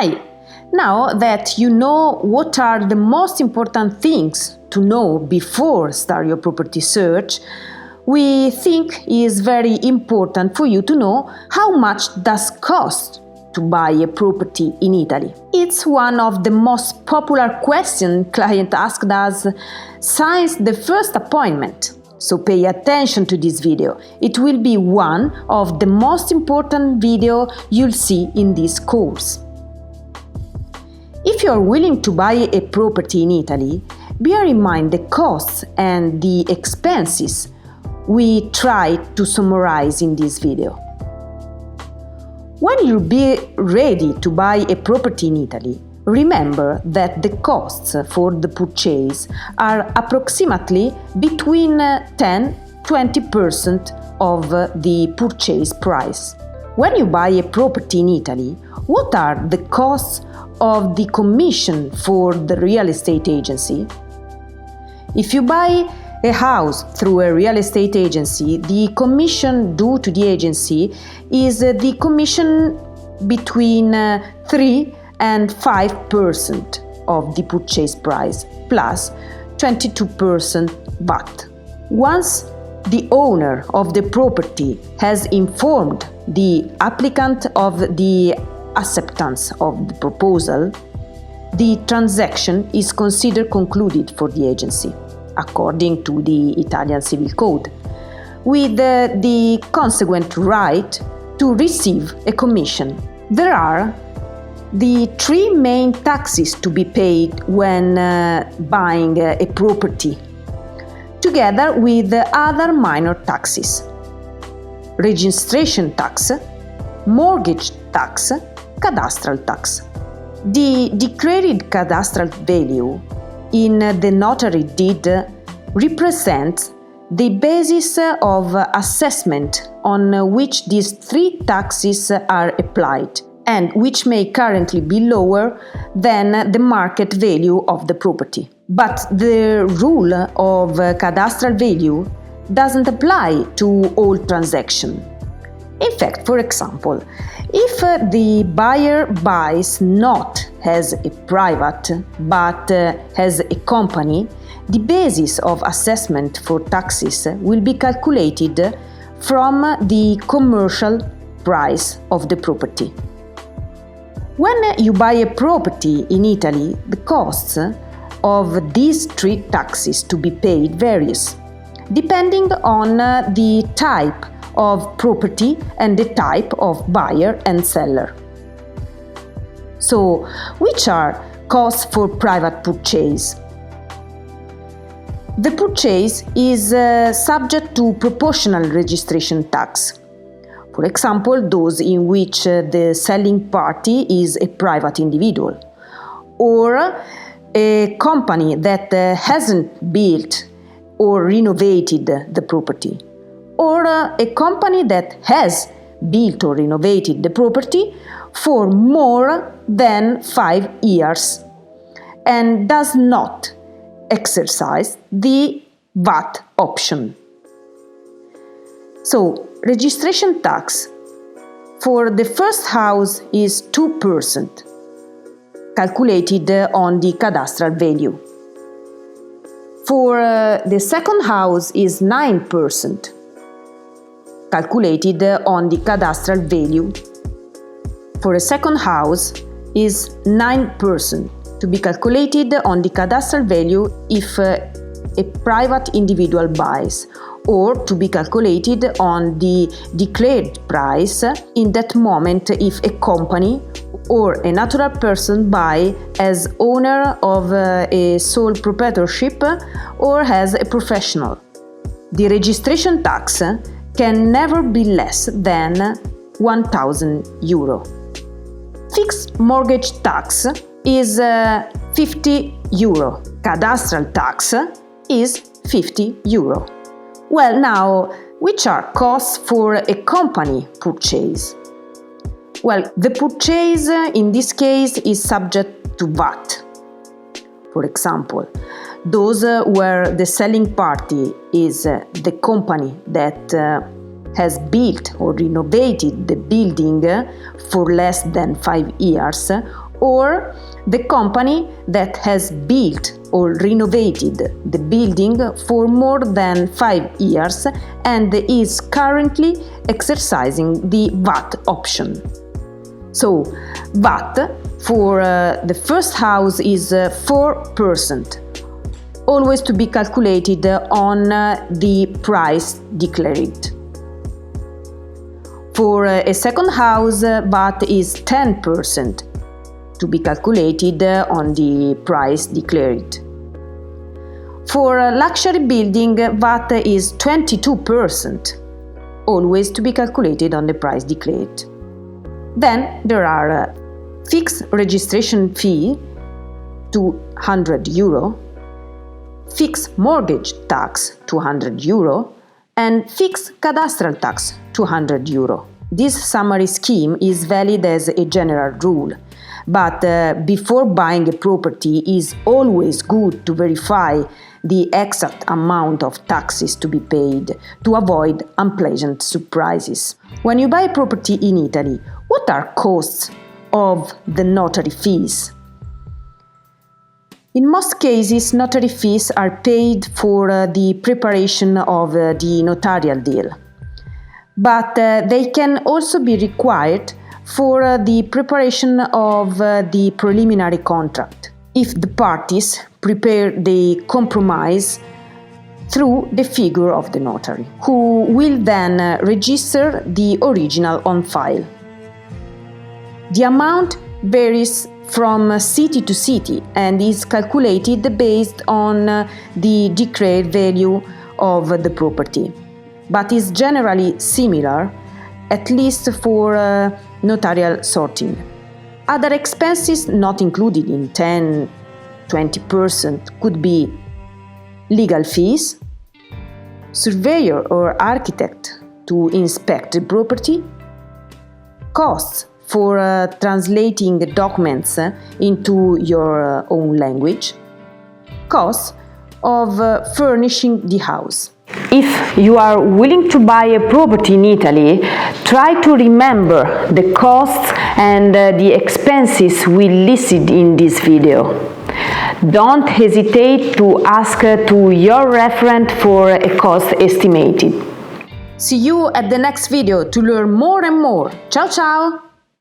Hi! Now that you know what are the most important things to know before start your property search, we think is very important for you to know how much does cost to buy a property in Italy. It's one of the most popular questions clients asked us since the first appointment. So pay attention to this video. It will be one of the most important videos you'll see in this course. If you're willing to buy a property in Italy, bear in mind the costs and the expenses we try to summarize in this video. When you'll be ready to buy a property in Italy, remember that the costs for the purchase are approximately between 10–20% of the purchase price. When you buy a property in Italy, what are the costs of the commission for the real estate agency? If you buy a house through a real estate agency, the commission due to the agency is the commission between 3 and 5% of the purchase price, plus 22% VAT. Once the owner of the property has informed the applicant of the acceptance of the proposal, the transaction is considered concluded for the agency, according to the Italian Civil Code, with the consequent right to receive a commission. There are the three main taxes to be paid when buying a property, together with other minor taxes: registration tax, mortgage tax, cadastral tax. The declared cadastral value in the notary deed represents the basis of assessment on which these three taxes are applied, and which may currently be lower than the market value of the property. But the rule of cadastral value doesn't apply to all transactions. In fact, for example, if the buyer buys not as a private but as a company, the basis of assessment for taxes will be calculated from the commercial price of the property. When you buy a property in Italy, the costs of these three taxes to be paid varies, depending on the type of property and the type of buyer and seller. So, which are costs for private purchase? The purchase is subject to proportional registration tax. For example, those in which the selling party is a private individual, or a company that hasn't built or renovated the property, or a company that has built or renovated the property for more than 5 years and does not exercise the VAT option. So, registration tax for the first house is 2%, calculated on the cadastral value. For the second house is 9%, calculated on the cadastral value. For a second house is 9%, to be calculated on the cadastral value if a private individual buys, or to be calculated on the declared price in that moment if a company or a natural person buy as owner of a sole proprietorship or as a professional. The registration tax can never be less than €1,000. Fixed mortgage tax is €50. Cadastral tax is €50. Well, now, which are costs for a company purchase? Well, the purchase in this case is subject to VAT. For example, those where the selling party is the company that has built or renovated the building for less than 5 years, or the company that has built or renovated the building for more than 5 years and is currently exercising the VAT option. So, VAT for the first house is 4%, always to be calculated on the price declared. For a second house, VAT is 10%, to be calculated on the price declared. For a luxury building, VAT is 22%, always to be calculated on the price declared. Then there are fixed registration fee, €200, fixed mortgage tax, €200, and fixed cadastral tax, €200. This summary scheme is valid as a general rule, but before buying a property it is always good to verify the exact amount of taxes to be paid to avoid unpleasant surprises. When you buy a property in Italy, what are costs of the notary fees? In most cases, notary fees are paid for the preparation of the notarial deal, but they can also be required for the preparation of the preliminary contract, if the parties prepare the compromise through the figure of the notary, who will then register the original on file. The amount varies from city to city and is calculated based on the declared value of the property, but is generally similar, at least for notarial sorting. Other expenses not included in 10-20% could be legal fees, surveyor or architect to inspect the property, costs for translating the documents into your own language, costs of furnishing the house. If you are willing to buy a property in Italy, try to remember the costs and the expenses we listed in this video. Don't hesitate to ask to your referent for a cost estimated. See you at the next video to learn more and more. Ciao ciao!